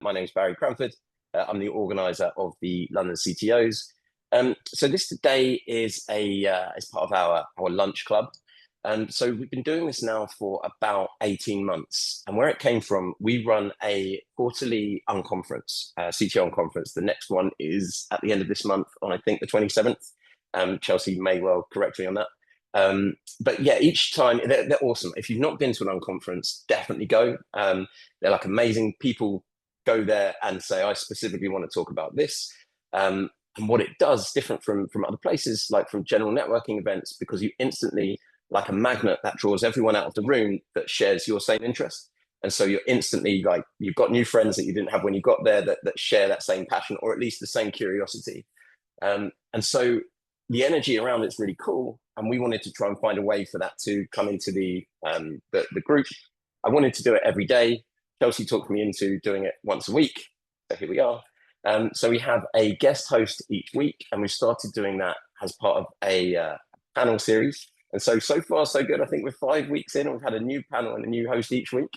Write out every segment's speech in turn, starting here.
My name is Barry Cranford. I'm the organizer of the London CTOs. So this today is as part of our lunch club. So we've been doing this now for about 18 months. And where it came from, we run a quarterly unconference, CTO unconference. The next one is at the end of this month on, I think, the 27th. Chelsea may well correct me on that. But yeah, each time they're awesome. If you've not been to an unconference, definitely go. They're like amazing. People go there and say, I specifically want to talk about this. And what it does different from other places, like from general networking events, because you instantly, like a magnet, that draws everyone out of the room that shares your same interest. And so you're instantly like, you've got new friends that you didn't have when you got there that share that same passion, or at least the same curiosity. And so the energy around it's really cool. And we wanted to try and find a way for that to come into the group. I wanted to do it every day. Chelsea talked me into doing it once a week. So here we are. So we have a guest host each week, and we started doing that as part of a panel series. And so far, so good. I think we're 5 weeks in, and we've had a new panel and a new host each week.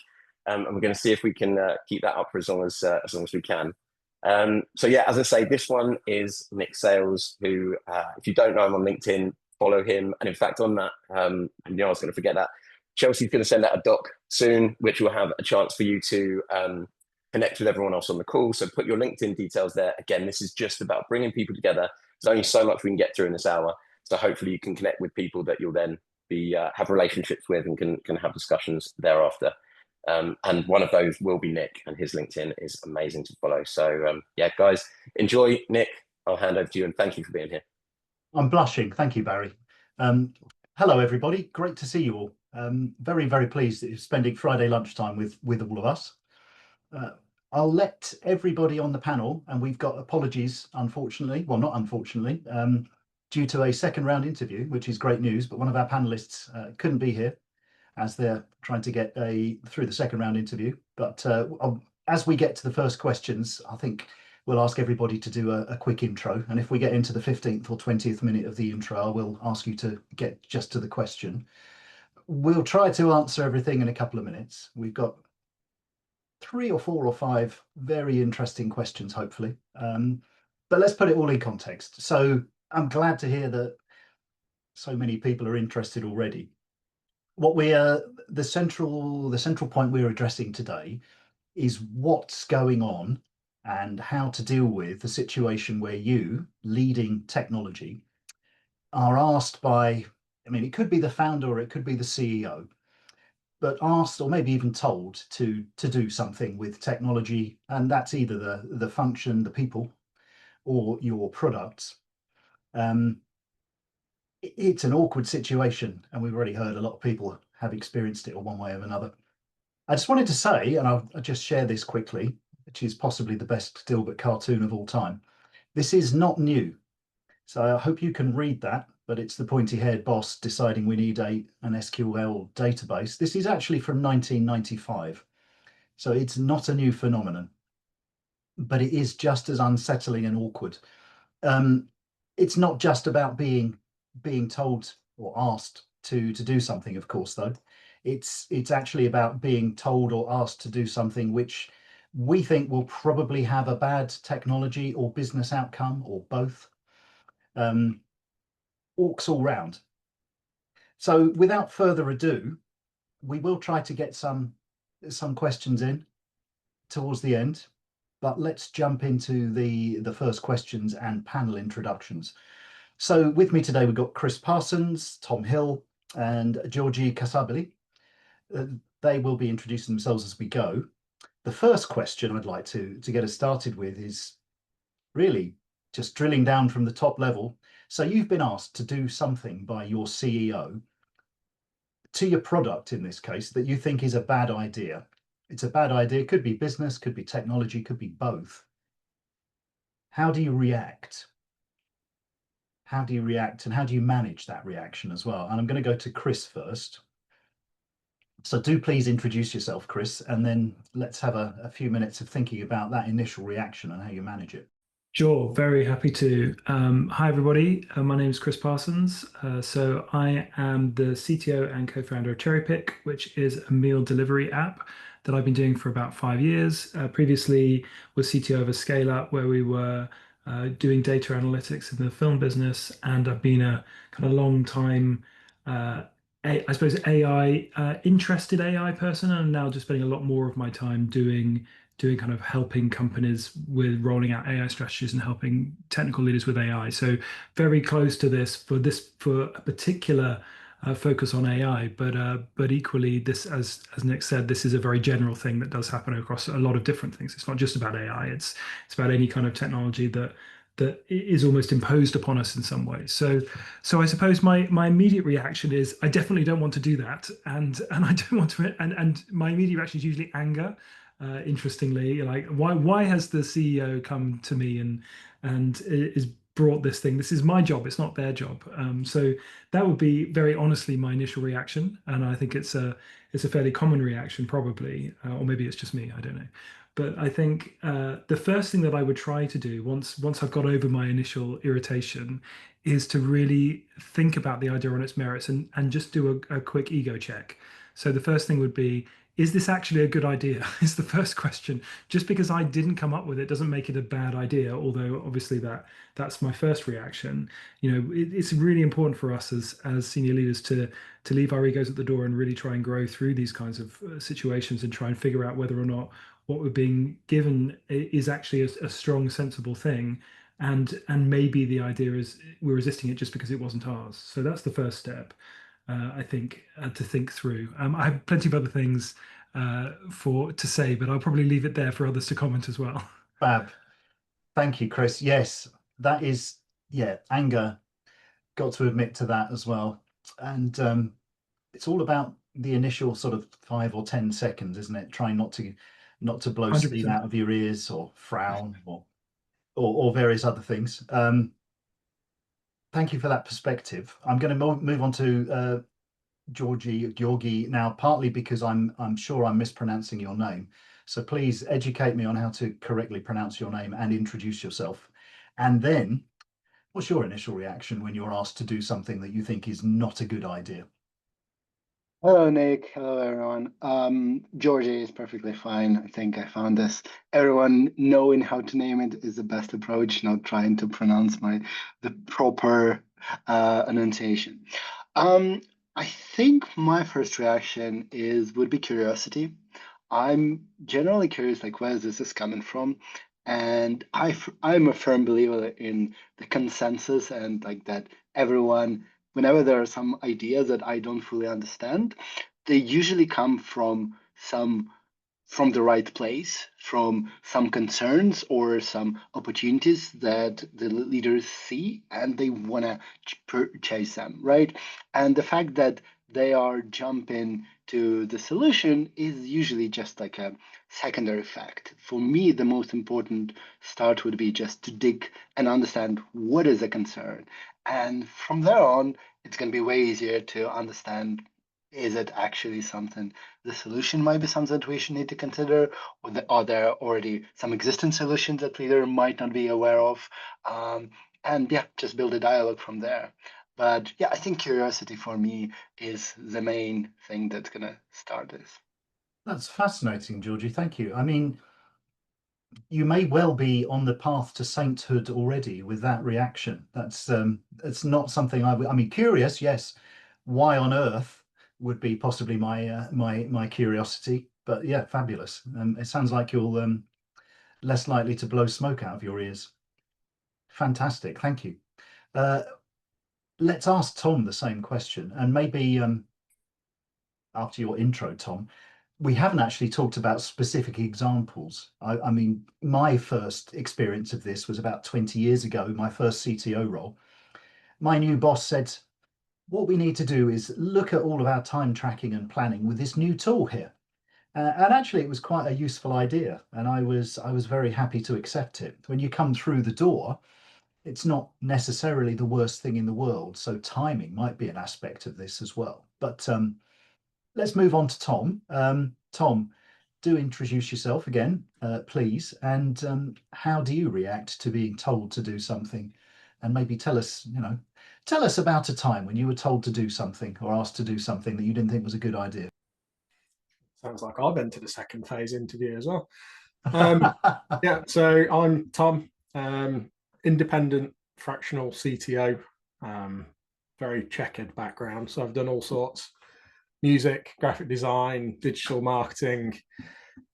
And we're going to see if we can keep that up for as long as we can. So yeah, as I say, this one is Nick Sales, who, if you don't know him on LinkedIn, follow him. And in fact, on that, and I was going to forget that, Chelsea's going to send out a doc soon, which will have a chance for you to connect with everyone else on the call. So put your LinkedIn details there. Again, this is just about bringing people together. There's only so much we can get through in this hour. So hopefully you can connect with people that you'll then be have relationships with and can have discussions thereafter. And one of those will be Nick, and his LinkedIn is amazing to follow. So yeah, guys, enjoy. Nick, I'll hand over to you, and thank you for being here. I'm blushing. Thank you, Barry. Hello, everybody. Great to see you all. Very, very pleased that you're spending Friday lunchtime with all of us. I'll let everybody on the panel, and we've got apologies, unfortunately, well, not unfortunately, due to a second round interview, which is great news, but one of our panelists couldn't be here as they're trying to get through the second round interview. But as we get to the first questions, I think we'll ask everybody to do a quick intro. And if we get into the 15th or 20th minute of the intro, I will ask you to get just to the question. We'll try to answer everything in a couple of minutes. We've got 3 or 4 or 5 very interesting questions, hopefully. But let's put it all in context. So I'm glad to hear that so many people are interested already. What the central point we're addressing today is what's going on and how to deal with the situation where you, leading technology, are asked by, I mean, it could be the founder or it could be the CEO, but asked or maybe even told to do something with technology, and that's either the function, the people, or your products. It's an awkward situation, and we've already heard a lot of people have experienced it in one way or another. I just wanted to say, and I'll just share this quickly, which is possibly the best Dilbert cartoon of all time. This is not new. So I hope you can read that, but it's the pointy-haired boss deciding we need an SQL database. This is actually from 1995. So it's not a new phenomenon, but it is just as unsettling and awkward. It's not just about being told or asked to do something, of course, though. It's actually about being told or asked to do something which we think will probably have a bad technology or business outcome, or both. Orcs all round. So without further ado, we will try to get some questions in towards the end, but let's jump into the first questions and panel introductions. So with me today, we've got Chris Parsons, Tom Hill, and Georgie Casabili. They will be introducing themselves as we go. The first question I'd like to get us started with is really just drilling down from the top level. So you've been asked to do something by your CEO to your product, in this case, that you think is a bad idea. It's a bad idea, could be business, could be technology, could be both. How do you react? How do you react, and how do you manage that reaction as well? And I'm going to go to Chris first. So do please introduce yourself, Chris, and then let's have a few minutes of thinking about that initial reaction and how you manage it. Sure, very happy to. Hi, everybody. My name is Chris Parsons. So I am the CTO and co-founder of Cherrypick, which is a meal delivery app that I've been doing for about 5 years. Previously was CTO of a scale up where we were doing data analytics in the film business, and I've been a kind of long time, I suppose, AI interested AI person, and I'm now just spending a lot more of my time doing kind of helping companies with rolling out AI strategies and helping technical leaders with AI. So very close to this for a particular focus on AI, but equally this, as Nick said, this is a very general thing that does happen across a lot of different things. It's not just about AI. It's about any kind of technology that is almost imposed upon us in some way. So I suppose my immediate reaction is I definitely don't want to do that, and I don't want to, and my immediate reaction is usually anger. Interestingly, like why has the CEO come to me and is brought this thing? This is my job. It's not their job. So that would be very honestly my initial reaction, and I think it's a fairly common reaction probably, or maybe it's just me. I don't know. But I think the first thing that I would try to do once I've got over my initial irritation is to really think about the idea on its merits and just do a quick ego check. So the first thing would be, is this actually a good idea? Is the first question. Just because I didn't come up with it doesn't make it a bad idea, although obviously that's my first reaction. It's really important for us as senior leaders to leave our egos at the door and really try and grow through these kinds of situations and try and figure out whether or not what we're being given is actually a strong, sensible thing. And maybe the idea is we're resisting it just because it wasn't ours. So that's the first step. I think to think through. I have plenty of other things for to say, but I'll probably leave it there for others to comment as well. Fab. Thank you, Chris. Yes, that is, yeah, anger. Got to admit to that as well. And it's all about the initial sort of 5 or 10 seconds, isn't it? Trying not to blow steam 100%. out of your ears or frown or various other things. Thank you for that perspective. I'm going to move on to Georgie now, partly because I'm sure I'm mispronouncing your name. So please educate me on how to correctly pronounce your name and introduce yourself. And then, what's your initial reaction when you're asked to do something that you think is not a good idea? Hello, Nick. Hello, everyone. Georgie is perfectly fine. I think I found this. Everyone knowing how to name it is the best approach, not trying to pronounce the proper enunciation. Um, I think my first reaction would be curiosity. I'm generally curious, like where this is coming from, and I'm a firm believer in the consensus and like that everyone, whenever there are some ideas that I don't fully understand, they usually come from the right place, from some concerns or some opportunities that the leaders see and they want to chase them, right? And the fact that they are jumping to the solution is usually just like a secondary fact. For me, the most important start would be just to dig and understand what is a concern. And from there on, it's going to be way easier to understand, is it actually something the solution might be something that we should need to consider, or are there already some existing solutions that leader might not be aware of? And yeah, just build a dialogue from there. But yeah, I think curiosity for me is the main thing that's gonna start this. That's fascinating, Georgie. Thank you. I mean, you may well be on the path to sainthood already with that reaction. It's not something I mean, curious, yes. Why on earth would be possibly my curiosity, but yeah, fabulous. It sounds like you're less likely to blow smoke out of your ears. Fantastic, thank you. Uh, let's ask Tom the same question, and maybe after your intro, Tom, we haven't actually talked about specific examples. I mean, my first experience of this was about 20 years ago, my first CTO role. My new boss said, what we need to do is look at all of our time tracking and planning with this new tool here. And actually, it was quite a useful idea, and I was very happy to accept it. When you come through the door, it's not necessarily the worst thing in the world, so timing might be an aspect of this as well. But let's move on to Tom. Tom, do introduce yourself again, please. And how do you react to being told to do something? And maybe tell us, tell us about a time when you were told to do something or asked to do something that you didn't think was a good idea. Sounds like I've entered a second phase interview as well. Yeah, so I'm Tom, independent fractional CTO, very checkered background. So I've done all sorts: music, graphic design, digital marketing,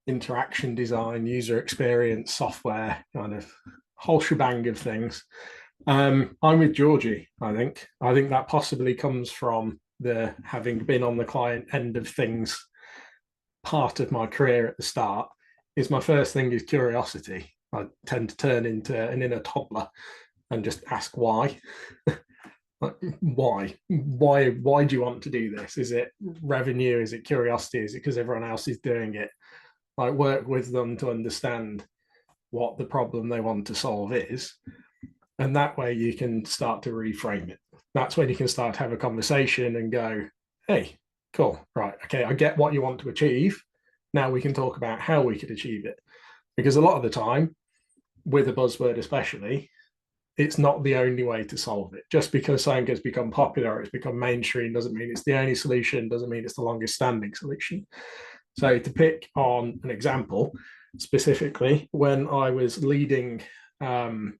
interaction design, user experience, software, kind of whole shebang of things. I'm with Georgie, I think. I think that possibly comes from the having been on the client end of things part of my career at the start. Is my first thing is curiosity. I tend to turn into an inner toddler and just ask why. Like, why do you want to do this? Is it revenue? Is it curiosity? Is it because everyone else is doing it? Like, work with them to understand what the problem they want to solve is, and that way you can start to reframe it. That's when you can start to have a conversation and go, hey, cool, right, okay, I get what you want to achieve. Now we can talk about how we could achieve it. Because a lot of the time, with a buzzword especially, it's not the only way to solve it. Just because something has become popular or it's become mainstream doesn't mean it's the only solution, doesn't mean it's the longest standing solution. So to pick on an example, specifically, when I was leading a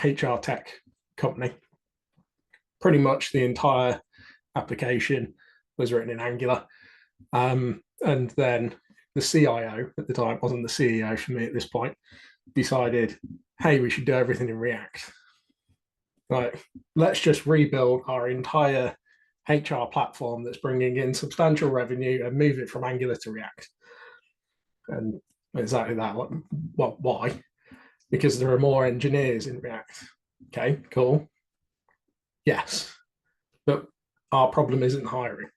HR tech company, pretty much the entire application was written in Angular. And then the CIO at the time, wasn't the CEO for me at this point, decided, hey, we should do everything in React. Like, let's just rebuild our entire HR platform that's bringing in substantial revenue and move it from Angular to React. And exactly that. What? Why? Because there are more engineers in React. Okay, cool. Yes, but our problem isn't hiring.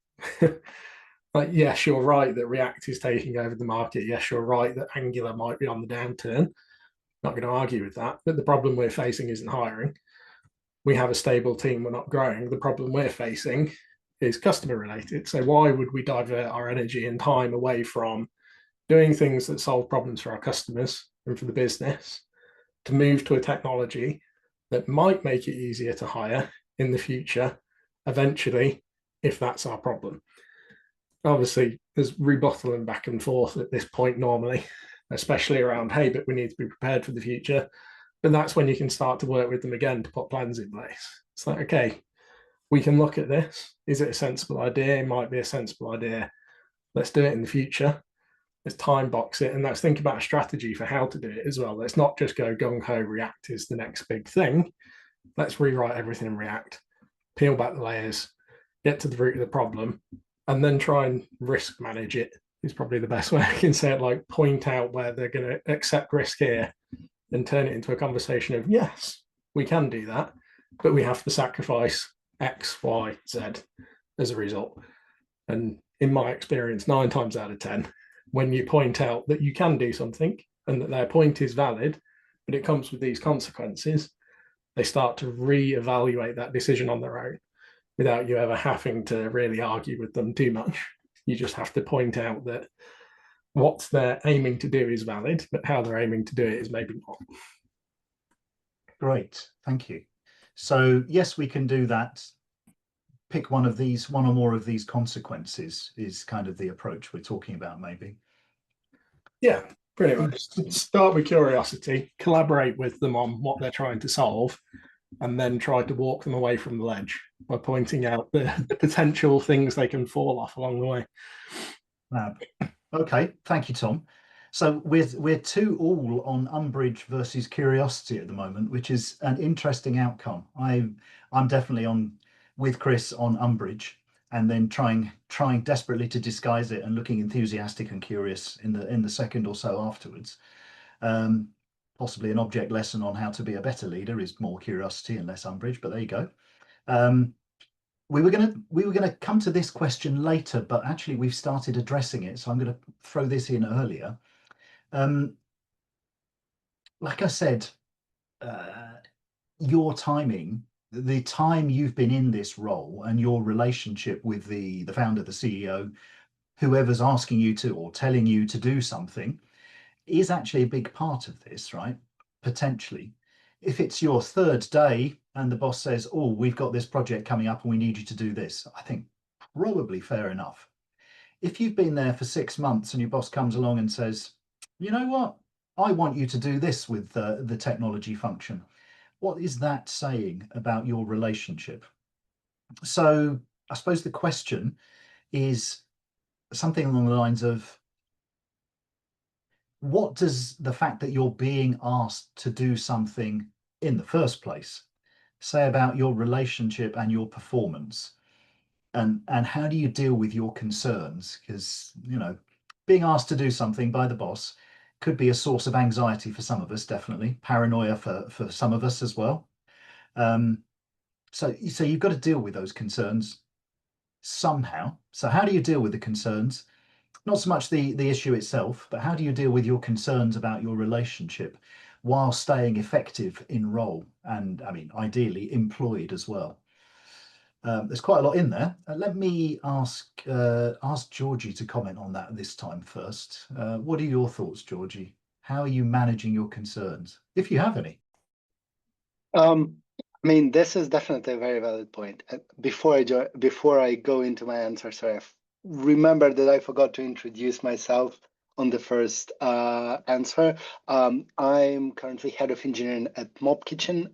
Like, yes, you're right that React is taking over the market. Yes, you're right that Angular might be on the downturn. Not going to argue with that. But the problem we're facing isn't hiring. We have a stable team. We're not growing. The problem we're facing is customer related. So why would we divert our energy and time away from doing things that solve problems for our customers and for the business to move to a technology that might make it easier to hire in the future, eventually, if that's our problem? Obviously, there's rebuttaling back and forth at this point normally, especially around, hey, but we need to be prepared for the future. But that's when you can start to work with them again to put plans in place. It's like, okay, we can look at this. Is it a sensible idea? It might be a sensible idea. Let's do it in the future. Let's time box it, and let's think about a strategy for how to do it as well. Let's not just go gung-ho, React is the next big thing. Let's rewrite everything in React, peel back the layers, get to the root of the problem, and then try and risk manage it is probably the best way I can say it. Like, point out where they're going to accept risk here and turn it into a conversation of, yes, we can do that, but we have to sacrifice X, Y, Z as a result. And in my experience, 9 times out of 10, when you point out that you can do something and that their point is valid, but it comes with these consequences, they start to re-evaluate that decision on their own without you ever having to really argue with them too much. You just have to point out that what they're aiming to do is valid, but how they're aiming to do it is maybe not. Great, thank you. So yes, we can do that. Pick one or more of these consequences is kind of the approach we're talking about, maybe. Yeah, pretty much. Start with curiosity, collaborate with them on what they're trying to solve, and then try to walk them away from the ledge by pointing out the potential things they can fall off along the way. Okay, thank you, Tom. So we're 2-2 on umbrage versus curiosity at the moment, which is an interesting outcome. I'm definitely on with Chris on umbrage, and then trying desperately to disguise it and looking enthusiastic and curious in the second or so afterwards. Possibly an object lesson on how to be a better leader is more curiosity and less umbrage, but there you go. We were gonna come to this question later, but actually we've started addressing it, so I'm going to throw this in earlier. Like I said, your timing, the time you've been in this role, and your relationship with the founder, the CEO, whoever's asking you to or telling you to do something is actually a big part of this, right? Potentially. If it's your third day and the boss says, oh, we've got this project coming up and we need you to do this, I think probably fair enough. If you've been there for 6 months and your boss comes along and says, you know what, I want you to do this with the technology function, what is that saying about your relationship? So I suppose the question is something along the lines of, what does the fact that you're being asked to do something in the first place say about your relationship and your performance? And how do you deal with your concerns? Because, you know, being asked to do something by the boss could be a source of anxiety for some of us, definitely paranoia for some of us as well. So you've got to deal with those concerns somehow. So how do you deal with the concerns? Not so much the issue itself, but how do you deal with your concerns about your relationship while staying effective in role and, I mean, ideally employed as well? There's quite a lot in there. Let me ask Georgie to comment on that this time first. What are your thoughts, Georgie? How are you managing your concerns, if you have any? I mean, this is definitely a very valid point. Before I go into my answer, sorry, remember that I forgot to introduce myself on the first answer. I'm currently head of engineering at Mob Kitchen.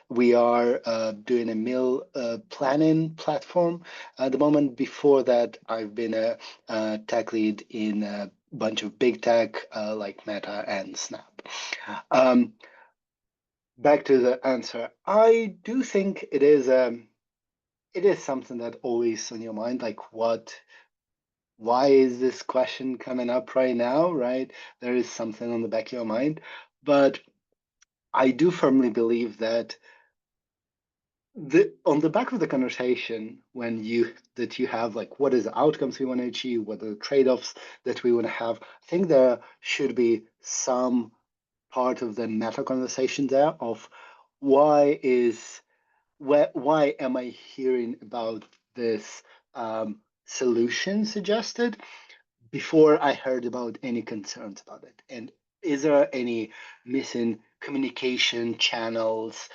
We are doing a meal planning platform at the moment. Before that, I've been a tech lead in a bunch of big tech like Meta and Snap. Back to the answer, I do think it is something that always on your mind, like why is this question coming up right now, right? There is something on the back of your mind. But I do firmly believe that on the back of the conversation, when you have like what is the outcomes we want to achieve, what are the trade-offs that we want to have, I think there should be some part of the meta conversation there of why am I hearing about this solution suggested before I heard about any concerns about it? And is there any missing communication channels,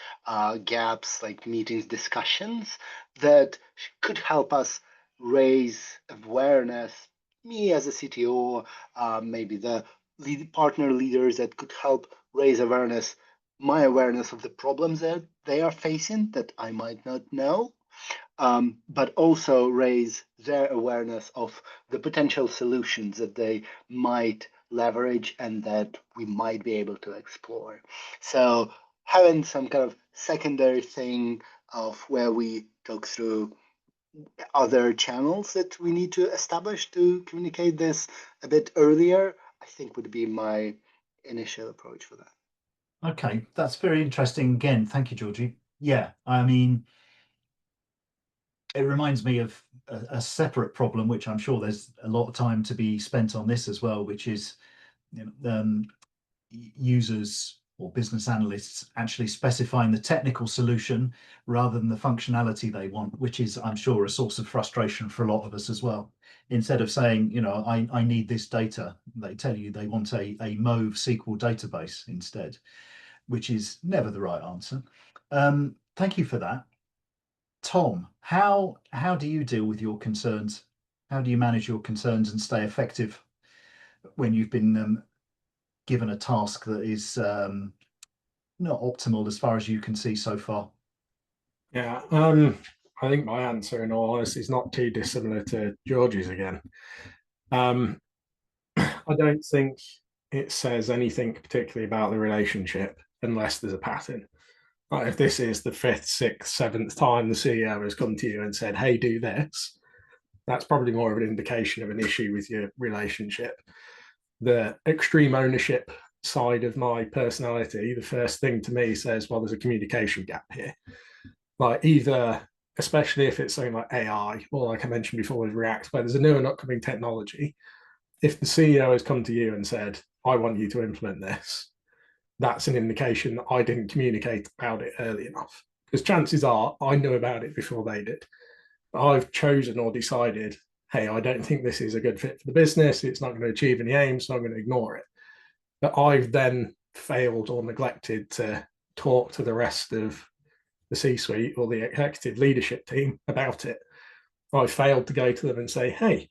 gaps, like meetings, discussions that could help us raise awareness? Me as a CTO, maybe the partner leaders that could help raise awareness, my awareness of the problems that they are facing that I might not know, but also raise their awareness of the potential solutions that they might leverage and that we might be able to explore. So having some kind of secondary thing of where we talk through other channels that we need to establish to communicate this a bit earlier, I think would be my initial approach for that. Okay, that's very interesting. Again, thank you, Georgie. Yeah, I mean, it reminds me of a separate problem, which I'm sure there's a lot of time to be spent on this as well, which is, you know, users or business analysts actually specifying the technical solution rather than the functionality they want, which is, I'm sure, a source of frustration for a lot of us as well. Instead of saying, you know, I need this data, they tell you they want a Mauve SQL database instead, which is never the right answer. Thank you for that. Tom, how do you deal with your concerns? How do you manage your concerns and stay effective when you've been given a task that is not optimal as far as you can see so far? Yeah, I think my answer, in all honesty, is not too dissimilar to George's again. I don't think it says anything particularly about the relationship unless there's a pattern. Like if this is the 5th, 6th, 7th time the CEO has come to you and said, hey, do this, that's probably more of an indication of an issue with your relationship. The extreme ownership side of my personality, the first thing to me says, well, there's a communication gap here. Like either, especially if it's something like AI, or like I mentioned before with React, where there's a new and upcoming technology, if the CEO has come to you and said, I want you to implement this, that's an indication that I didn't communicate about it early enough. Because chances are I knew about it before they did. But I've chosen or decided hey, I don't think this is a good fit for the business. It's not going to achieve any aims, so I'm going to ignore it. But I've then failed or neglected to talk to the rest of the C-suite or the executive leadership team about it. I failed to go to them and say, hey,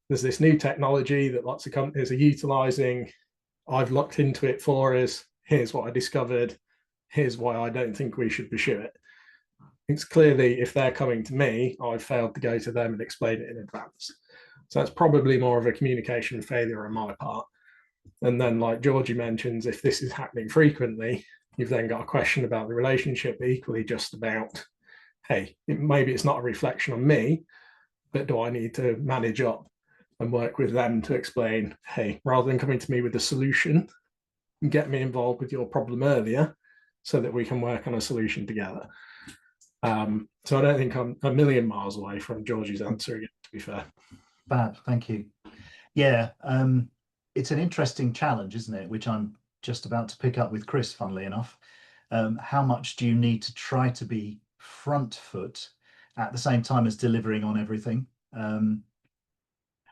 there's this new technology that lots of companies are utilizing. I've looked into it for us. Here's what I discovered. Here's why I don't think we should pursue it. It's clearly, if they're coming to me, I've failed to go to them and explain it in advance. So that's probably more of a communication failure on my part. And then, like Georgie mentions, if this is happening frequently, you've then got a question about the relationship, equally just about, hey, maybe it's not a reflection on me, but do I need to manage up and work with them to explain, hey, rather than coming to me with a solution, get me involved with your problem earlier so that we can work on a solution together. So I don't think I'm a million miles away from Georgie's answer again, to be fair. Fab, thank you. Yeah, it's an interesting challenge, isn't it? Which I'm just about to pick up with Chris, funnily enough. How much do you need to try to be front foot at the same time as delivering on everything?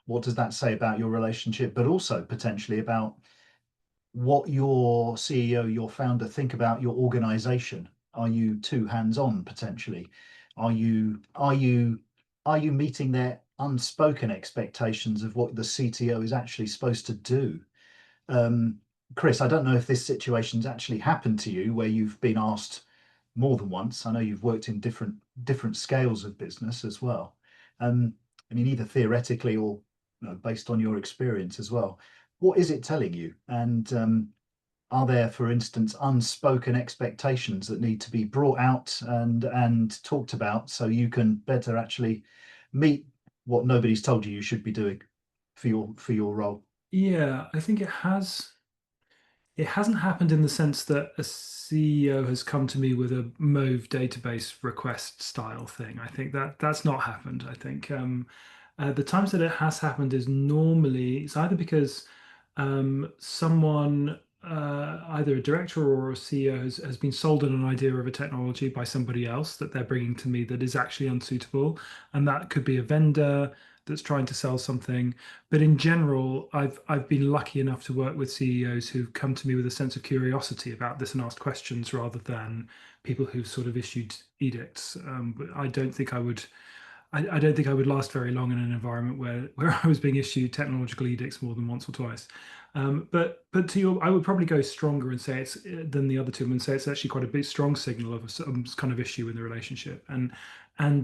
What does that say about your relationship, but also potentially about what your CEO, your founder think about your organization? Are you too hands-on potentially? Are you meeting their unspoken expectations of what the CTO is actually supposed to do? Chris, I don't know if this situation's actually happened to you where you've been asked more than once. I know you've worked in different scales of business as well. I mean, either theoretically or based on your experience as well. What is it telling you? And are there, for instance, unspoken expectations that need to be brought out and talked about so you can better actually meet what nobody's told you should be doing for your role? Yeah, I think it has. It hasn't happened in the sense that a CEO has come to me with a Move database request style thing. I think that's not happened. I think the times that it has happened is normally it's either because someone, either a director or a CEO, has been sold on an idea of a technology by somebody else that they're bringing to me that is actually unsuitable, and that could be a vendor that's trying to sell something. But in general, I've been lucky enough to work with CEOs who've come to me with a sense of curiosity about this and asked questions rather than people who've sort of issued edicts. But I don't think I would. I don't think I would last very long in an environment where I was being issued technological edicts more than once or twice. But to your, I would probably go stronger and say it's than the other two and say it's actually quite a big strong signal of some kind of issue in the relationship. And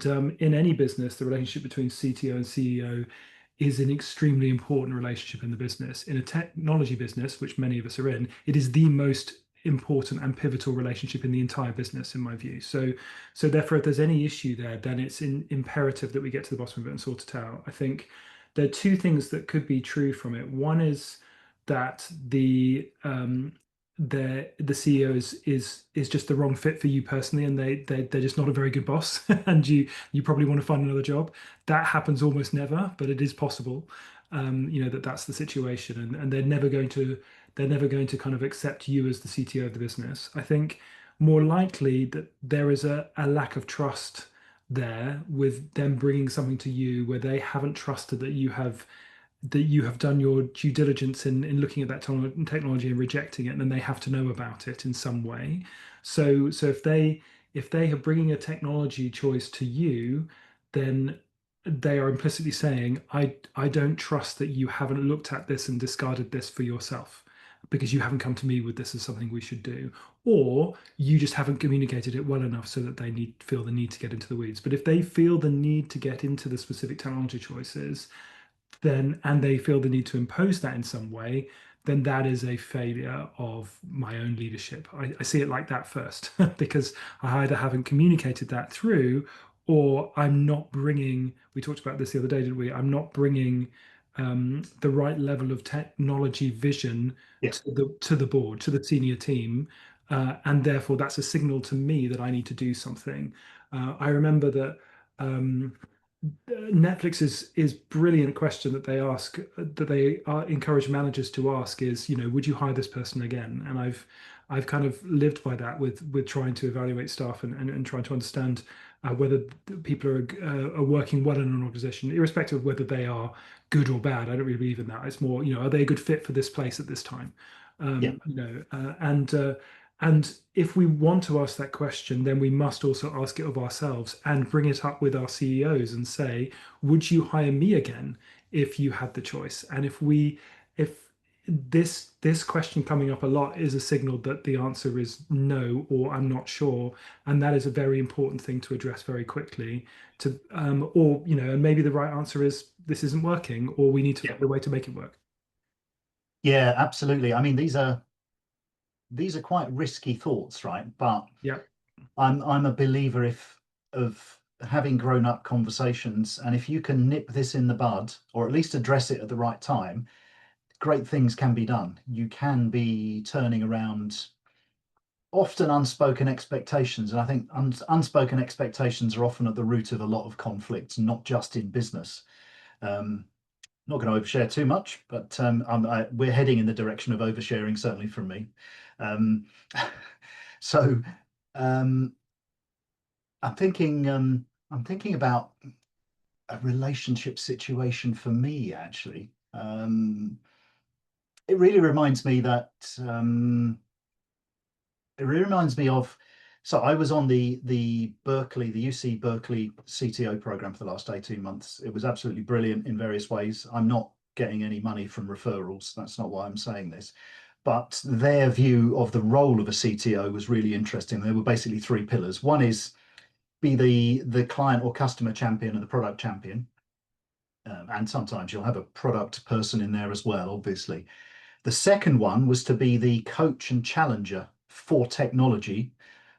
in any business, the relationship between CTO and CEO is an extremely important relationship in the business. In a technology business, which many of us are in, it is the most important and pivotal relationship in the entire business, in my view. So therefore, if there's any issue there, then it's imperative that we get to the bottom of it and sort it out. I think there are two things that could be true from it. One is that the CEO is just the wrong fit for you personally, and they're just not a very good boss, and you probably want to find another job. That happens almost never, but it is possible. That's the situation, and they're never going to kind of accept you as the CTO of the business. I think more likely that there is a lack of trust there with them bringing something to you where they haven't trusted that you have done your due diligence in looking at that technology and rejecting it, and then they have to know about it in some way. So if they are bringing a technology choice to you, then they are implicitly saying, I don't trust that you haven't looked at this and discarded this for yourself, because you haven't come to me with this as something we should do, or you just haven't communicated it well enough so that they feel the need to get into the weeds. But if they feel the need to get into the specific technology choices, then, and they feel the need to impose that in some way, then that is a failure of my own leadership. I see it like that first, because I either haven't communicated that through, or I'm not bringing, we talked about this the other day, didn't we? I'm not bringing the right level of technology vision to the board, to the senior team. And therefore that's a signal to me that I need to do something. I remember that Netflix is brilliant question that they ask, that they encourage managers to ask is, would you hire this person again? And I've kind of lived by that with trying to evaluate staff and trying to understand whether people are working well in an organization, irrespective of whether they are good or bad. I don't really believe in that. It's more, are they a good fit for this place at this time? And if we want to ask that question, then we must also ask it of ourselves and bring it up with our CEOs and say, would you hire me again if you had the choice? And if this question coming up a lot is a signal that the answer is no, or I'm not sure, and that is a very important thing to address very quickly. And maybe the right answer is this isn't working, or we need to find a way to make it work. Yeah, absolutely. I mean, these are quite risky thoughts, right? But yeah, I'm a believer of having grown-up conversations, and if you can nip this in the bud, or at least address it at the right time, great things can be done. You can be turning around often unspoken expectations, and I think unspoken expectations are often at the root of a lot of conflicts, not just in business. Not going to overshare too much, but we're heading in the direction of oversharing, certainly from me. So I'm thinking about a relationship situation for me, actually. It really reminds me that so I was on the UC Berkeley CTO program for the last 18 months. It was absolutely brilliant in various ways. I'm not getting any money from referrals. That's not why I'm saying this. But their view of the role of a CTO was really interesting. There were basically three pillars. One is be the client or customer champion and the product champion. And sometimes you'll have a product person in there as well, obviously. The second one was to be the coach and challenger for technology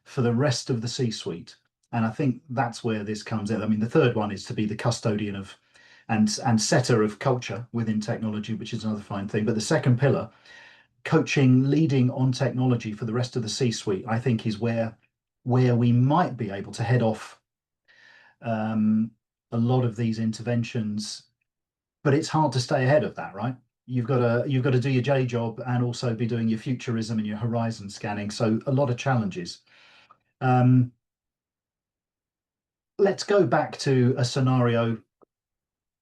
for the rest of the C-suite. And I think that's where this comes in. I mean, the third one is to be the custodian of and setter of culture within technology, which is another fine thing. But the second pillar, coaching, leading on technology for the rest of the C-suite, I think is where we might be able to head off a lot of these interventions. But it's hard to stay ahead of that, right? You've got to do your day job and also be doing your futurism and your horizon scanning. So a lot of challenges. Let's go back to a scenario.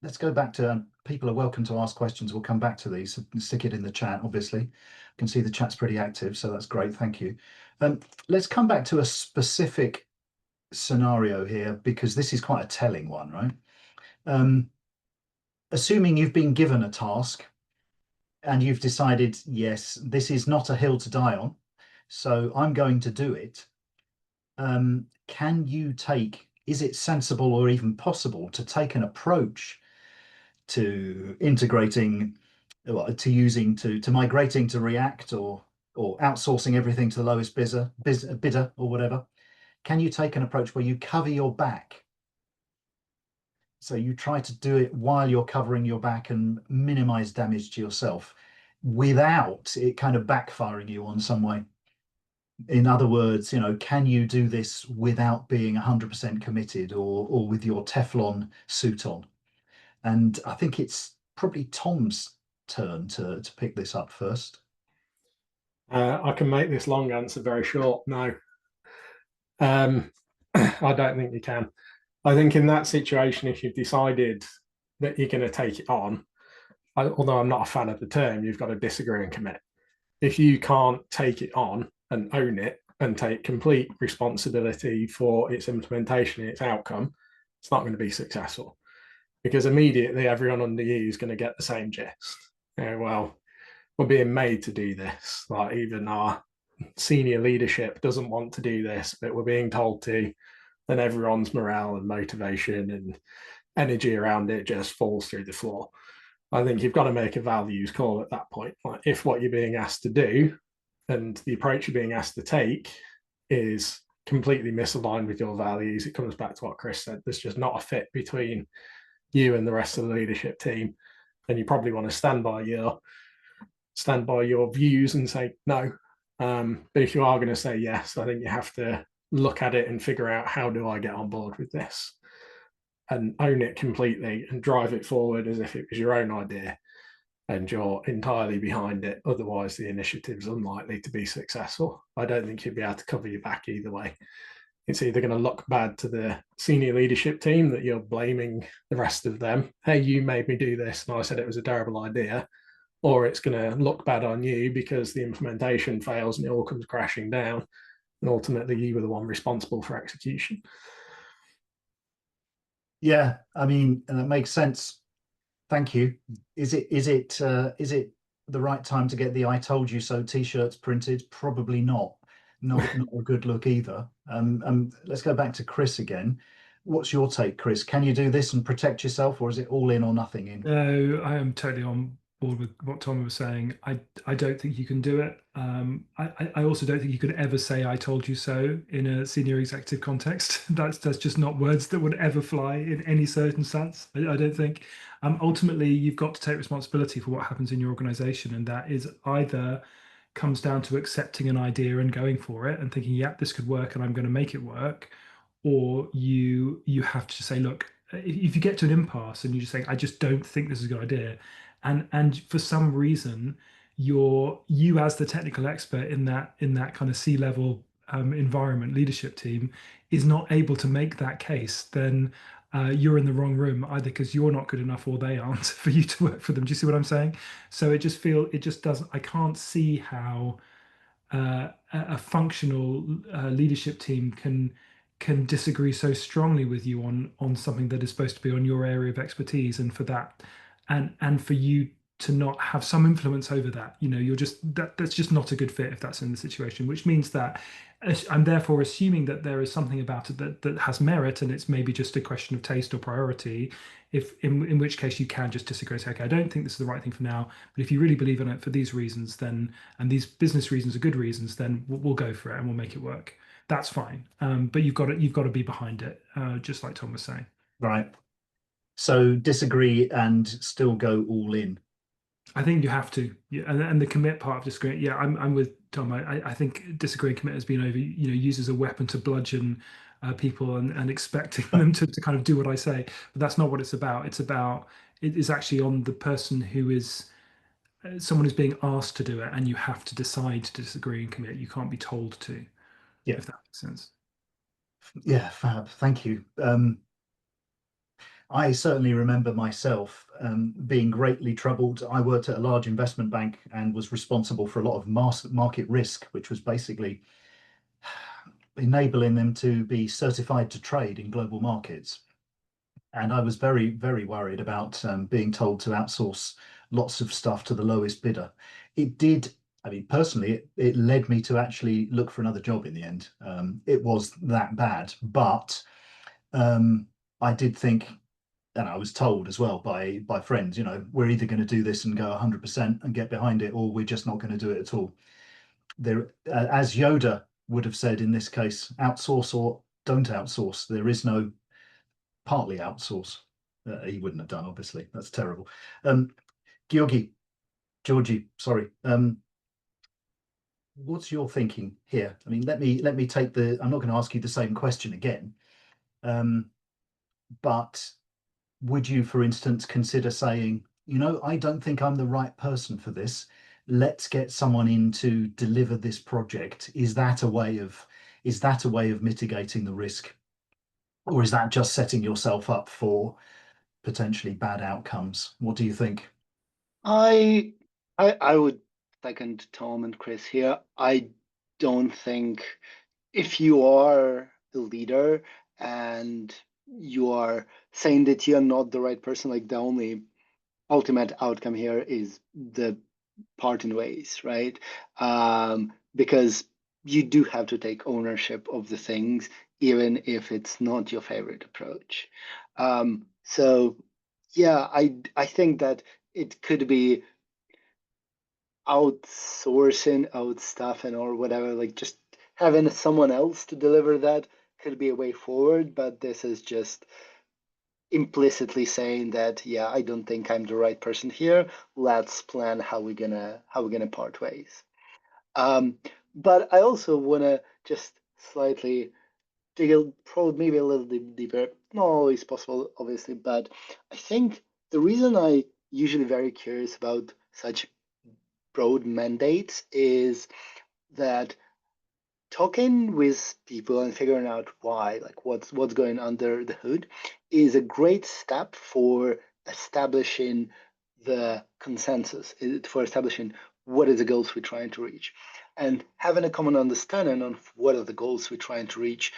Let's go back to people are welcome to ask questions. We'll come back to these. Stick it in the chat, obviously. I can see the chat's pretty active, so that's great. Thank you. Let's come back to a specific scenario here, because this is quite a telling one, right? Assuming you've been given a task and you've decided, yes, this is not a hill to die on, so I'm going to do it. Is it sensible or even possible to take an approach to integrating, to migrating to React or outsourcing everything to the lowest bidder or whatever? Can you take an approach where you cover your back? So you try to do it while you're covering your back and minimize damage to yourself without it kind of backfiring you on some way. In other words, can you do this without being 100% committed or with your Teflon suit on? And I think it's probably Tom's turn to pick this up first. I can make this long answer very short. No. I don't think you can. I think in that situation, if you've decided that you're going to take it on, although I'm not a fan of the term, you've got to disagree and commit. If you can't take it on and own it and take complete responsibility for its implementation and its outcome, it's not going to be successful, because immediately everyone under you is going to get the same gist. Well, we're being made to do this. Like, even our senior leadership doesn't want to do this, but we're being told to. Then everyone's morale and motivation and energy around it just falls through the floor. I think you've got to make a values call at that point. Like, if what you're being asked to do and the approach you're being asked to take is completely misaligned with your values, it comes back to what Chris said. There's just not a fit between you and the rest of the leadership team, and you probably want to stand by your views and say no. But if you are going to say yes, I think you have to look at it and figure out, how do I get on board with this, and own it completely and drive it forward as if it was your own idea and you're entirely behind it. Otherwise, the initiative's unlikely to be successful. I don't think you'll be able to cover your back either way. it's either going to look bad to the senior leadership team that you're blaming the rest of them. Hey, you made me do this, and I said it was a terrible idea. Or it's going to look bad on you because the implementation fails and it all comes crashing down. And ultimately, you were the one responsible for execution. Yeah, I mean, and that makes sense. Thank you. Is it the right time to get the "I told you so" t-shirts printed? Probably not. Not a good look either. Let's go back to Chris again. What's your take, Chris? Can you do this and protect yourself, or is it all in or nothing in? No, I am totally on board with what Tom was saying. I don't think you can do it. I also don't think you could ever say "I told you so" in a senior executive context. That's just not words that would ever fly in any circumstance. I don't think. Ultimately, you've got to take responsibility for what happens in your organization, and that is either comes down to accepting an idea and going for it and thinking, "Yeah, this could work, and I'm going to make it work," or you have to say, "Look, if you get to an impasse and you just say, I just don't think this is a good idea," and for some reason you as the technical expert in that kind of C-level environment leadership team is not able to make that case, then you're in the wrong room, either because you're not good enough or they aren't for you to work for them. Do you see what I'm saying? So it just doesn't. I can't see how a functional leadership team can disagree so strongly with you on something that is supposed to be on your area of expertise, and for that and for you to not have some influence over that. You're just that's just not a good fit if that's in the situation, which means that I'm therefore assuming that there is something about it that has merit, and it's maybe just a question of taste or priority. If in which case you can just disagree and say, okay, I don't think this is the right thing for now, but if you really believe in it for these reasons, then, and these business reasons are good reasons, then we'll go for it and we'll make it work. That's fine. But you've got to be behind it, just like Tom was saying. Right. So disagree and still go all in. I think you have to, yeah, and the commit part of disagree. Yeah, I'm with Tom. I think disagree and commit has been used as a weapon to bludgeon people and expecting them to kind of do what I say. But that's not what it's about. It is actually on the person who is someone who's being asked to do it, and you have to decide to disagree and commit. You can't be told to. Yeah. If that makes sense. Yeah, fab. Thank you. I certainly remember myself being greatly troubled. I worked at a large investment bank and was responsible for a lot of market risk, which was basically enabling them to be certified to trade in global markets. And I was very, very worried about being told to outsource lots of stuff to the lowest bidder. It did, I mean, personally, it led me to actually look for another job in the end. It was that bad, but I did think, and I was told as well by friends, we're either going to do this and go 100% and get behind it, or we're just not going to do it at all. There, as Yoda would have said in this case, outsource or don't outsource. There is no partly outsource. He wouldn't have done, obviously. That's terrible. Georgie, sorry. What's your thinking here? I mean, let me take the. I'm not going to ask you the same question again, but would you, for instance, consider saying, I don't think I'm the right person for this. Let's get someone in to deliver this project. Is that a way of mitigating the risk, or is that just setting yourself up for potentially bad outcomes? What do you think? I would second Tom and Chris here. I don't think if you are a leader and you are saying that you're not the right person, like the only ultimate outcome here is the parting ways, right? Because you do have to take ownership of the things, even if it's not your favorite approach. So yeah, I think that it could be outsourcing, outstaffing, or whatever, like just having someone else to deliver that could be a way forward. But this is just implicitly saying that, yeah, I don't think I'm the right person here. Let's plan how we're gonna part ways. But I also wanna just slightly dig probably maybe a little deeper. Not always possible, obviously, but I think the reason I usually very curious about such broad mandates is that talking with people and figuring out why, like what's going under the hood, is a great step for establishing the consensus, for establishing what are the goals we're trying to reach. And having a common understanding on what are the goals we're trying to reach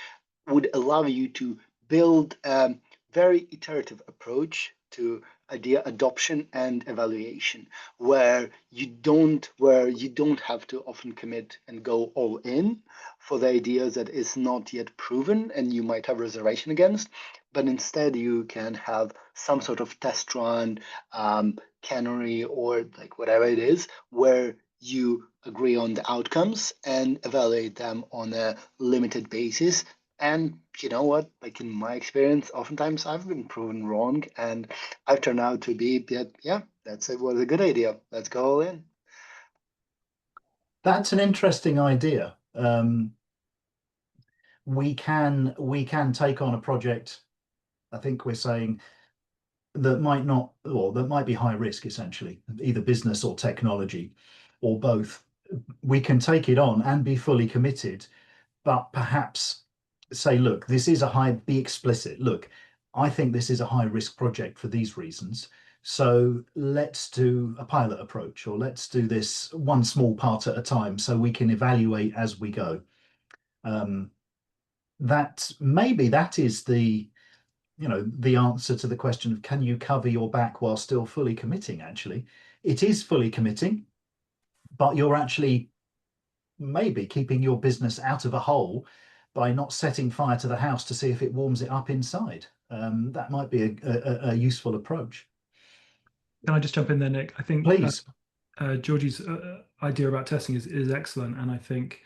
would allow you to build a very iterative approach to idea adoption and evaluation, where you don't have to often commit and go all in for the idea that is not yet proven and you might have reservation against, but instead you can have some sort of test run, cannery, or like whatever it is, where you agree on the outcomes and evaluate them on a limited basis. And you know what? Like in my experience, oftentimes I've been proven wrong, and I've turned out to be that, yeah, it was a good idea. Let's go all in. That's an interesting idea. We can take on a project, I think we're saying, that might not, or that might be high risk, essentially, either business or technology, or both. We can take it on and be fully committed, but perhaps say, look, this is be explicit. Look, I think this is a high risk project for these reasons. So let's do a pilot approach, or let's do this one small part at a time so we can evaluate as we go. That is the answer to the question of, can you cover your back while still fully committing? Actually, it is fully committing, but you're actually maybe keeping your business out of a hole by not setting fire to the house to see if it warms it up inside. That might be a useful approach. Can I just jump in there, Nick? I think Please. Georgie's idea about testing is excellent, and I think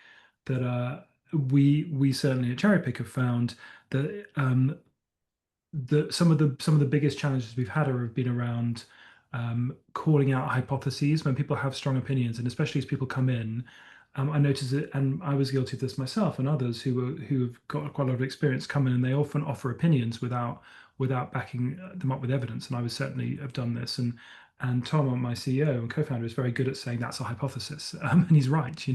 that we certainly at Cherrypick have found that some of the biggest challenges we've had have been around calling out hypotheses when people have strong opinions, and especially as people come in. I noticed it, and I was guilty of this myself, and others who've got quite a lot of experience come in, and they often offer opinions without backing them up with evidence. And I would certainly have done this. And Tom, my CEO and co-founder, is very good at saying that's a hypothesis, and he's right,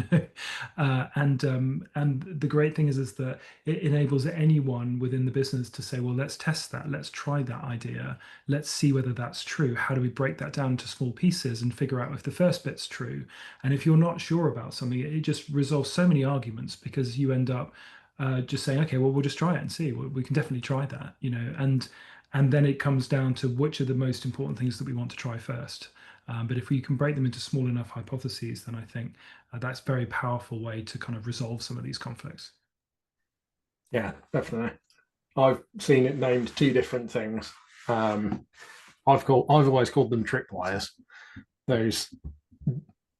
and the great thing is that it enables anyone within the business to say, well, let's test that, let's try that idea, let's see whether that's true. How do we break that down into small pieces and figure out if the first bit's true? And if you're not sure about something, it just resolves so many arguments, because you end up just saying, okay, well, we'll just try it and see. We can definitely try that, and then it comes down to which are the most important things that we want to try first. But if we can break them into small enough hypotheses, then I think that's a very powerful way to kind of resolve some of these conflicts. Yeah, definitely. I've seen it named two different things. I've always called them tripwires. Those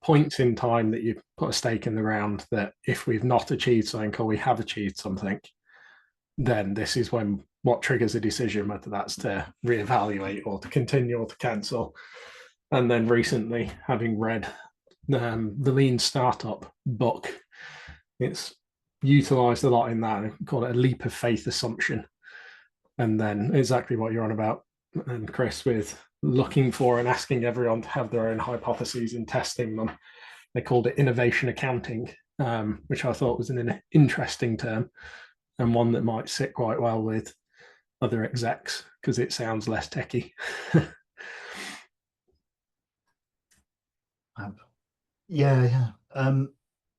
points in time that you put a stake in the ground, that if we've not achieved something or we have achieved something, then this is what triggers a decision, whether that's to reevaluate or to continue or to cancel. And then recently, having read the Lean Startup book, it's utilized a lot in that. I call it a leap of faith assumption. And then exactly what you're on about, and Chris, with looking for and asking everyone to have their own hypotheses and testing them. They called it innovation accounting, which I thought was an interesting term, and one that might sit quite well with other execs because it sounds less techie. Yeah.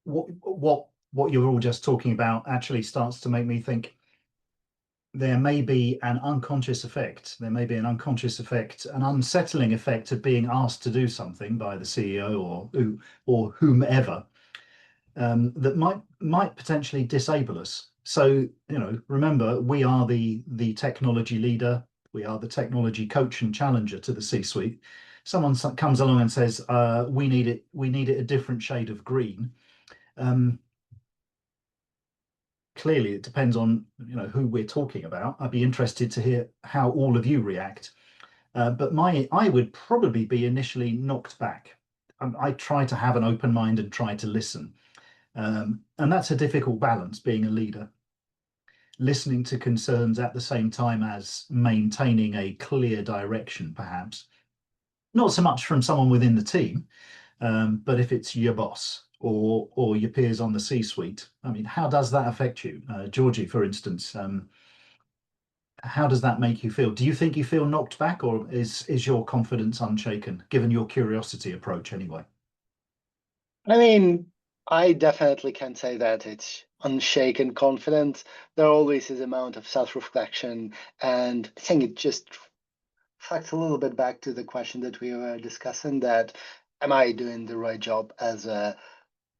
What you're all just talking about actually starts to make me think there may be an unconscious effect. There may be an unconscious effect, an unsettling effect of being asked to do something by the CEO or whomever, that might potentially disable us. So, remember, we are the technology leader. We are the technology coach and challenger to the C-suite. Someone comes along and says, we need it a different shade of green. Clearly, it depends on who we're talking about. I'd be interested to hear how all of you react. But I would probably be initially knocked back. I try to have an open mind and try to listen. And that's a difficult balance, being a leader. Listening to concerns at the same time as maintaining a clear direction, perhaps. Not so much from someone within the team, but if it's your boss or your peers on the C-suite. I mean, how does that affect you? Georgie, for instance, how does that make you feel? Do you think you feel knocked back, or is your confidence unshaken, given your curiosity approach anyway? I mean, I definitely can say that it's unshaken confidence. There always is amount of self-reflection, and I think it just reflects a little bit back to the question that we were discussing, that am I doing the right job as a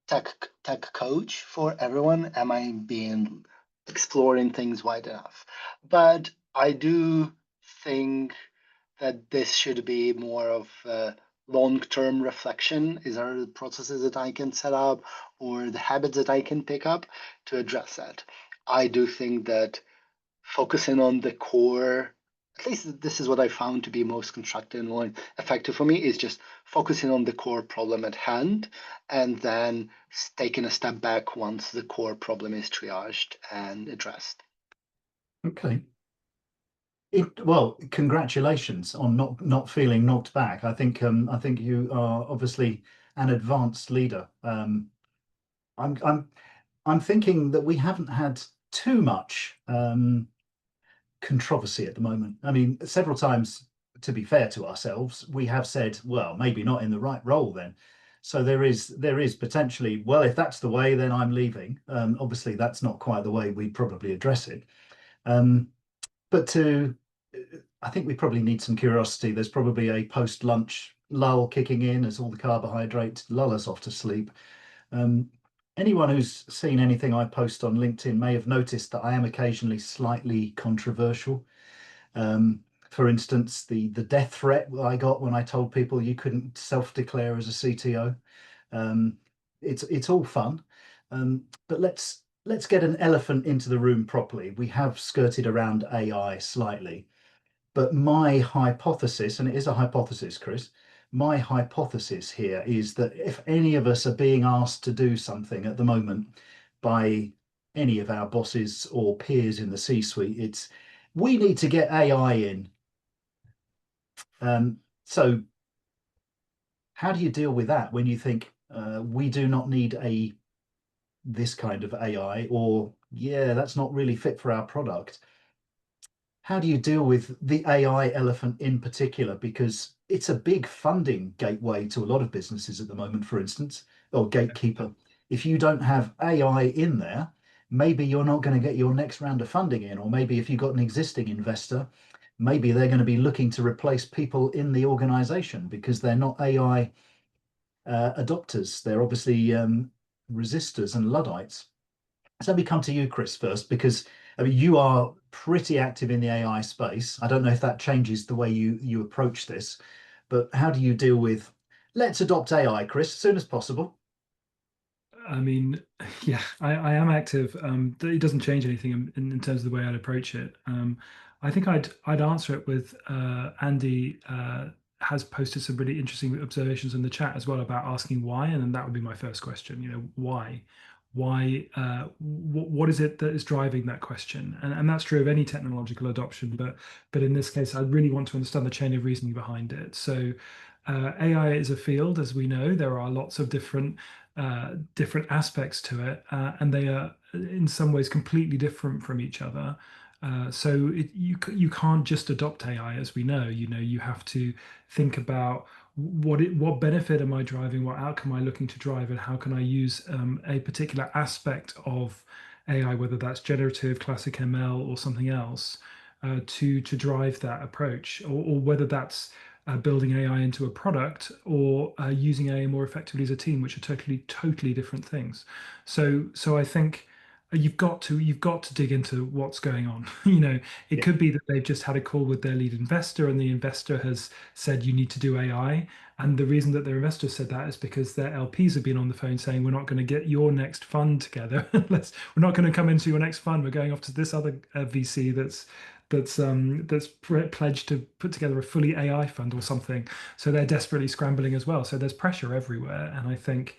tech coach for everyone? Am I being exploring things wide enough? But I do think that this should be more of a long-term reflection. Is there the processes that I can set up or the habits that I can pick up to address that? I do think that focusing on the core, at least this is what I found to be most constructive and more effective for me, is just focusing on the core problem at hand and then taking a step back once the core problem is triaged and addressed. Okay. Well, congratulations on not feeling knocked back. I think you are obviously an advanced leader. I'm thinking that we haven't had too much controversy at the moment. I mean, several times, to be fair to ourselves, we have said, well, maybe not in the right role then. So there is potentially, well, if that's the way, then I'm leaving. Obviously, that's not quite the way we probably address it. But I think we probably need some curiosity. There's probably a post-lunch lull kicking in as all the carbohydrates lull us off to sleep. Anyone who's seen anything I post on LinkedIn may have noticed that I am occasionally slightly controversial. For instance, the death threat I got when I told people you couldn't self-declare as a CTO. It's all fun, but let's get an elephant into the room properly. We have skirted around AI slightly, but my hypothesis, and it is a hypothesis, Chris, my hypothesis here is that if any of us are being asked to do something at the moment by any of our bosses or peers in the C-suite, it's we need to get AI in. So how do you deal with that when you think we do not need this kind of AI, or yeah, that's not really fit for our product? How do you deal with the AI elephant in particular? Because it's a big funding gateway to a lot of businesses at the moment, for instance, or gatekeeper. If you don't have AI in there, maybe you're not going to get your next round of funding in, or maybe if you've got an existing investor, maybe they're going to be looking to replace people in the organization because they're not AI adopters. They're obviously resistors and Luddites. So let me come to you, Chris, first, because I mean, you are pretty active in the AI space. I don't know if that changes the way you approach this, but how do you deal with, let's adopt AI, Chris, as soon as possible? I mean, yeah, I am active. It doesn't change anything in terms of the way I'd approach it. I think I'd answer it with Andy has posted some really interesting observations in the chat as well about asking why, and then that would be my first question. You know, why? Why? What is it that is driving that question? And that's true of any technological adoption, but in this case, I really want to understand the chain of reasoning behind it. So. AI is a field, as we know. There are lots of different aspects to it, and they are in some ways completely different from each other. So you can't just adopt AI, as we know. You know, you have to think about what benefit am I driving, what outcome am I looking to drive, and how can I use a particular aspect of AI, whether that's generative, classic ML, or something else, to drive that approach, or whether that's building AI into a product or using AI more effectively as a team, which are totally different things. So I think you've got to dig into what's going on. You know, it could be that they've just had a call with their lead investor, and the investor has said you need to do AI. And the reason that their investor said that is because their LPs have been on the phone saying, we're not going to get your next fund together. We're not going to come into your next fund. We're going off to this other VC that's pledged to put together a fully AI fund or something. So they're desperately scrambling as well. So there's pressure everywhere, and I think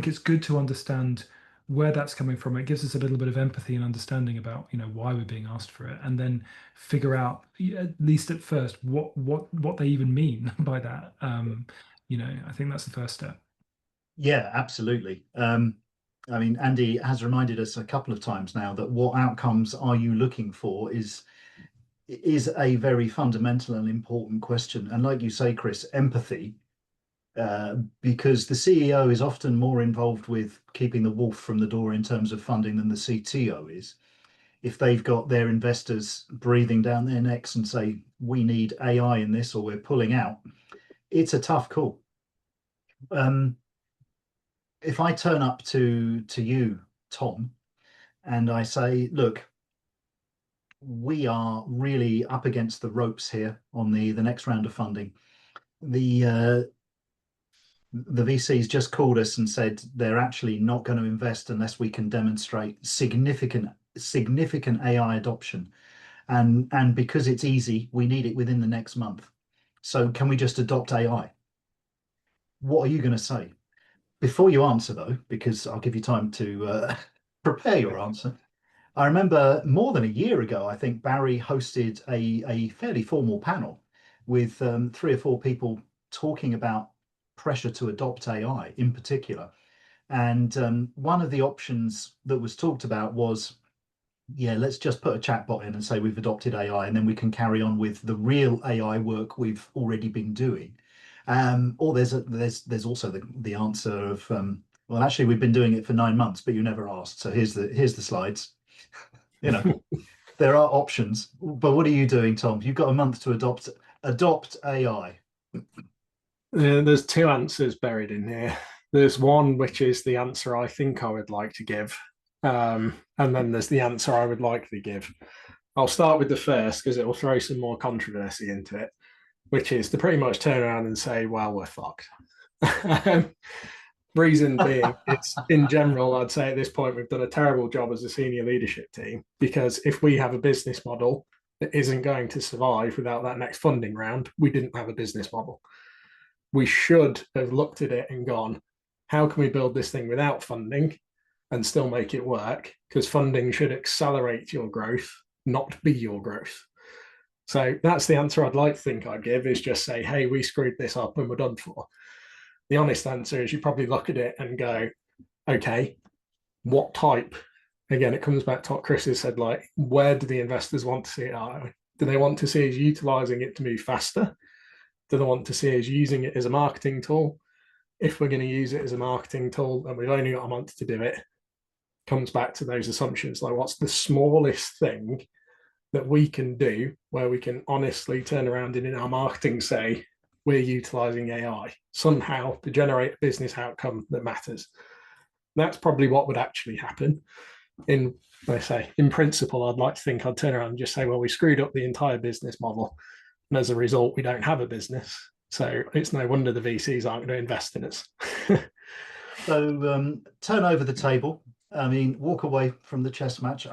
it's good to understand where that's coming from. It gives us a little bit of empathy and understanding about why we're being asked for it, and then figure out, at least at first, what they even mean by that. I think that's the first step. Yeah, absolutely. I mean, Andy has reminded us a couple of times now that what outcomes are you looking for is a very fundamental and important question. And like you say, Chris, empathy, because the CEO is often more involved with keeping the wolf from the door in terms of funding than the CTO is. If they've got their investors breathing down their necks and say, we need AI in this or we're pulling out, it's a tough call. If I turn up to you, Tom, and I say, look, we are really up against the ropes here on the next round of funding. The VCs just called us and said they're actually not going to invest unless we can demonstrate significant AI adoption. And because it's easy, we need it within the next month. So can we just adopt AI? What are you going to say? Before you answer, though, because I'll give you time to prepare your answer. I remember more than a year ago, I think Barry hosted a fairly formal panel with 3 or 4 people talking about pressure to adopt AI in particular. And one of the options that was talked about was, yeah, let's just put a chatbot in and say we've adopted AI, and then we can carry on with the real AI work we've already been doing. Or there's also the answer of, well, actually, we've been doing it for 9 months, but you never asked. So here's the slides. You know, there are options. But what are you doing, Tom? You've got a month to adopt AI. There's 2 answers buried in here. There's one which is the answer I think I would like to give, and then there's the answer I would likely give. I'll start with the first because it will throw some more controversy into it, which is to pretty much turn around and say, well, we're fucked. Reason being, it's in general, I'd say at this point, we've done a terrible job as a senior leadership team, because if we have a business model that isn't going to survive without that next funding round, we didn't have a business model. We should have looked at it and gone, how can we build this thing without funding and still make it work? Because funding should accelerate your growth, not be your growth. So that's the answer I'd like to think I'd give, is just say, hey, we screwed this up and we're done for. The honest answer is you probably look at it and go, okay, what type? Again, it comes back to what Chris has said, like, where do the investors want to see it? Do they want to see us utilizing it to move faster? Do they want to see us using it as a marketing tool? If we're going to use it as a marketing tool and we've only got a month to do it, comes back to those assumptions, like what's the smallest thing that we can do where we can honestly turn around and in our marketing say, we're utilizing AI somehow to generate a business outcome that matters. That's probably what would actually happen. In principle, I'd like to think I'd turn around and just say, well, we screwed up the entire business model, and as a result, we don't have a business. So it's no wonder the VCs aren't going to invest in us. So turn over the table. I mean, walk away from the chess match.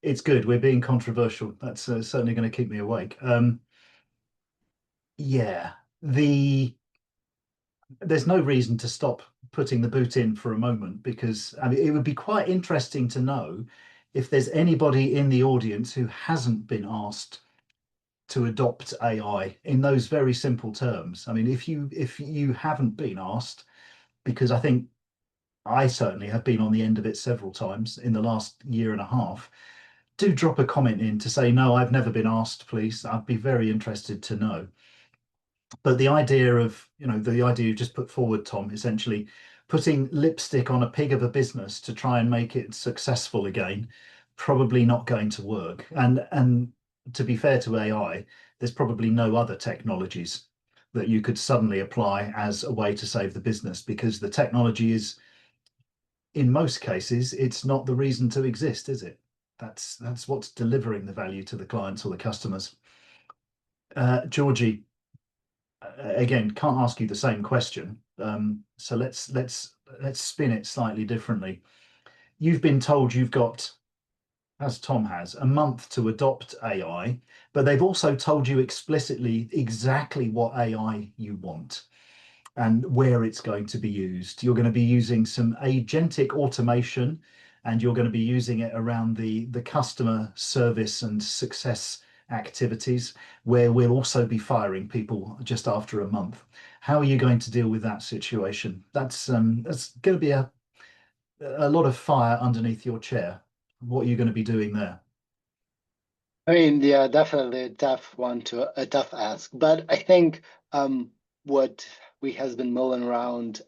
It's good. We're being controversial. That's certainly going to keep me awake. Yeah, there's no reason to stop putting the boot in for a moment, because I mean, it would be quite interesting to know if there's anybody in the audience who hasn't been asked to adopt AI in those very simple terms. I mean, if you haven't been asked, because I think I certainly have been on the end of it several times in the last year and a half, do drop a comment in to say, no, I've never been asked, please. I'd be very interested to know. But the idea you just put forward, Tom, essentially putting lipstick on a pig of a business to try and make it successful again, probably not going to work. And to be fair to AI, there's probably no other technologies that you could suddenly apply as a way to save the business, because the technology is, in most cases, it's not the reason to exist, is it? That's what's delivering the value to the clients or the customers. Georgie, again, can't ask you the same question. So let's spin it slightly differently. You've been told you've got, as Tom has, a month to adopt AI, but they've also told you explicitly exactly what AI you want and where it's going to be used. You're going to be using some agentic automation, and you're going to be using it around the customer service and success activities where we'll also be firing people just after a month. How are you going to deal with that situation? That's going to be a lot of fire underneath your chair. What are you going to be doing there? I mean, yeah, definitely a tough ask. But I think what we has been mulling around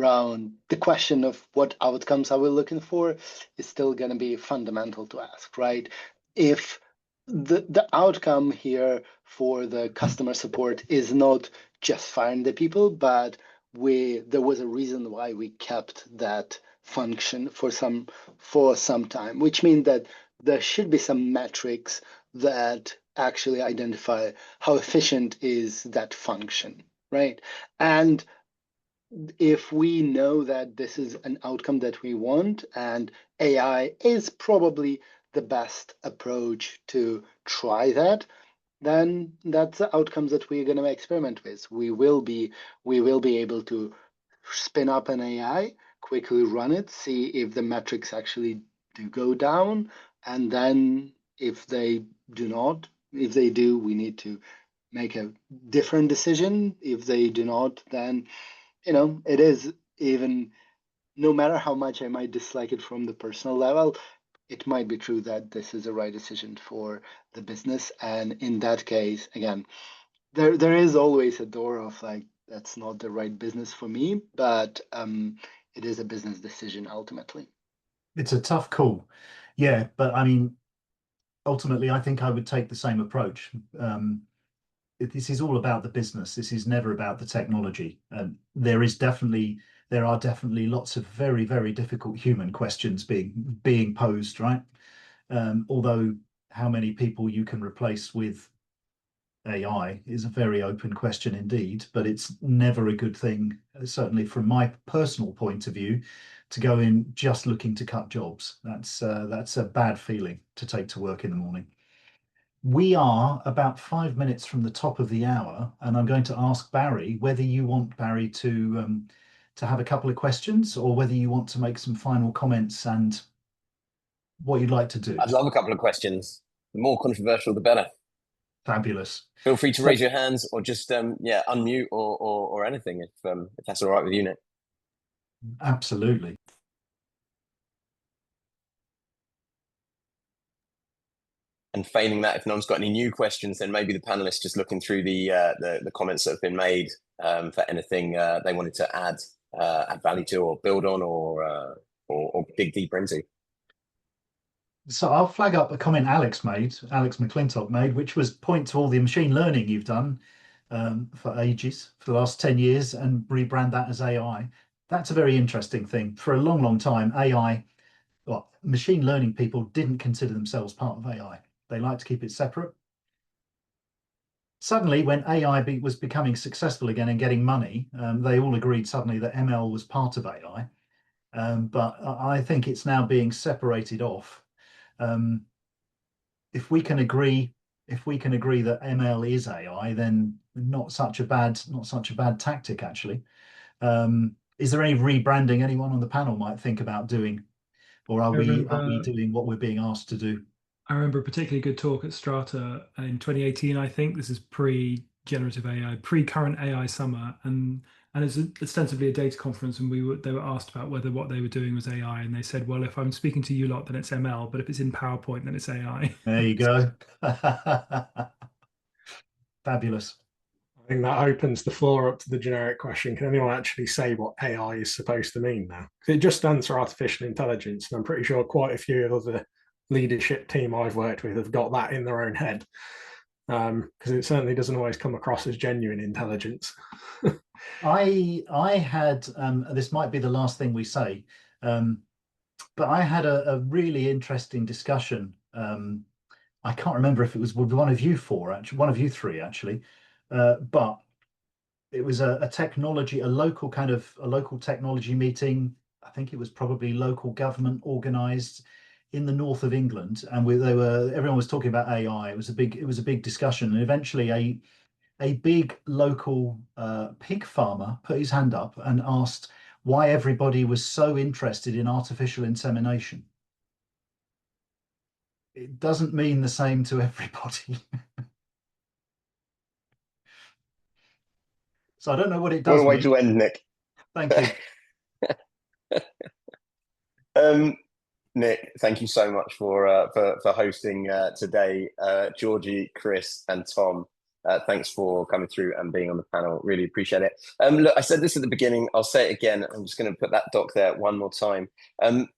around the question of what outcomes are we looking for is still going to be fundamental to ask, right? If the outcome here for the customer support is not just firing the people, but there was a reason why we kept that function for some time, which means that there should be some metrics that actually identify how efficient is that function, right? And if we know that this is an outcome that we want, and AI is probably the best approach to try that, then that's the outcomes that we're going to experiment with. We will be able to spin up an AI, quickly run it, see if the metrics actually do go down, and then if they do not, if they do, we need to make a different decision. If they do not, then it is, even no matter how much I might dislike it from the personal level, it might be true that this is the right decision for the business. And in that case, again, there is always a door of like, that's not the right business for me, but it is a business decision ultimately. It's a tough call. Yeah, but I mean, ultimately, I think I would take the same approach. This is all about the business. This is never about the technology. And there are definitely lots of very, very difficult human questions being posed, right? Although how many people you can replace with AI is a very open question indeed, but it's never a good thing, certainly from my personal point of view, to go in just looking to cut jobs. That's a bad feeling to take to work in the morning. We are about 5 minutes from the top of the hour, and I'm going to ask Barry whether you want Barry to have a couple of questions, or whether you want to make some final comments and what you'd like to do. I'd love a couple of questions. The more controversial, the better. Fabulous. Feel free to raise your hands, or just unmute or anything if that's all right with you, Nick. Absolutely. And failing that, if no one's got any new questions, then maybe the panelists just looking through the comments that have been made for anything they wanted to add value to, or build on, or dig deeper into. So I'll flag up a comment Alex McClintock made, which was point to all the machine learning you've done for ages, for the last 10 years, and rebrand that as AI. That's a very interesting thing. For a long, long time, machine learning people didn't consider themselves part of AI. They like to keep it separate. Suddenly, when AI was becoming successful again and getting money, they all agreed suddenly that ML was part of AI. But I think it's now being separated off. If we can agree that ML is AI, then not such a bad tactic, actually. Is there any rebranding anyone on the panel might think about doing, or are we doing what we're being asked to do? I remember a particularly good talk at Strata in 2018. I think this is pre-generative AI, pre-current AI summer, and it's ostensibly a data conference, and they were asked about whether what they were doing was AI, and they said, well, if I'm speaking to you lot, then it's ML, but if it's in PowerPoint, then it's AI. There you go. Fabulous. I think that opens the floor up to the generic question. Can anyone actually say what AI is supposed to mean now? Because it just stands for artificial intelligence, and I'm pretty sure quite a few of the leadership team I've worked with have got that in their own head, because it certainly doesn't always come across as genuine intelligence. I had this might be the last thing we say, but I had a really interesting discussion. I can't remember if it was with one of you three actually, but it was a local technology meeting. I think it was probably local government organised in the north of England, and everyone was talking about AI. It was a big discussion, and eventually a big local pig farmer put his hand up and asked why everybody was so interested in artificial insemination. it doesn't mean the same to everybody. So I don't know what it does What a way mean. to end, Nick. Thank you. Nick, thank you so much for hosting today. Georgie, Chris, and Tom, thanks for coming through and being on the panel. Really appreciate it. Look, I said this at the beginning. I'll say it again. I'm just going to put that doc there one more time.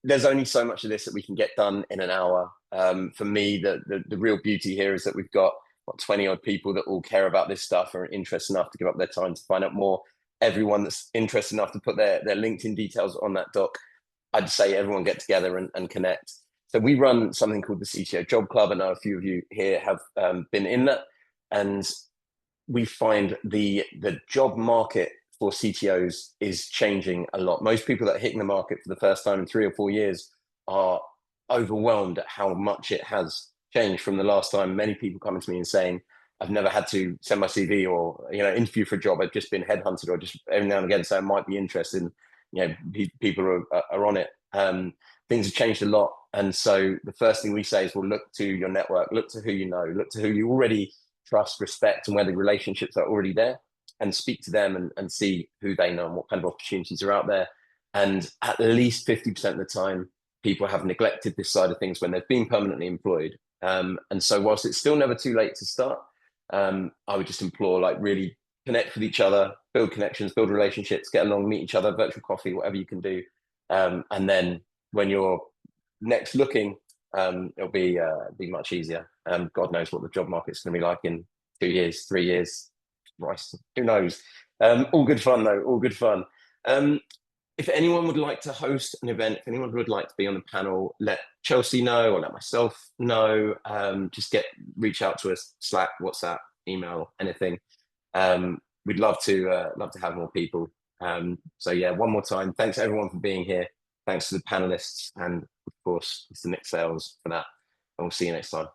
There's only so much of this that we can get done in an hour. For me, the real beauty here is that we've got 20 odd people that all care about this stuff, are interested enough to give up their time to find out more. Everyone that's interested enough to put their LinkedIn details on that doc. I'd say everyone get together and connect. So we run something called the CTO Job Club. I know a few of you here have been in that. And we find the job market for CTOs is changing a lot. Most people that are hitting the market for the first time in 3 or 4 years are overwhelmed at how much it has changed from the last time. Many people coming to me and saying, I've never had to send my CV or interview for a job. I've just been headhunted, or just every now and again say I might be interested. People are on it. Things have changed a lot, and so the first thing we say is, well, look to your network, look to who you know, look to who you already trust, respect, and where the relationships are already there, and speak to them and see who they know and what kind of opportunities are out there. And at least 50% of the time, people have neglected this side of things when they've been permanently employed. And so whilst it's still never too late to start, I would just implore, really connect with each other, build connections, build relationships, get along, meet each other, virtual coffee, whatever you can do. And then when you're next looking, it'll be much easier. God knows what the job market's going to be like in 2 years, 3 years. Christ, who knows? All good fun though, all good fun. If anyone would like to host an event, if anyone would like to be on the panel, let Chelsea know or let myself know. Just reach out to us, Slack, WhatsApp, email, anything. We'd love to have more people. So yeah, one more time, thanks everyone for being here. Thanks to the panelists, and of course, Mr. Nick Sales for that. And we'll see you next time.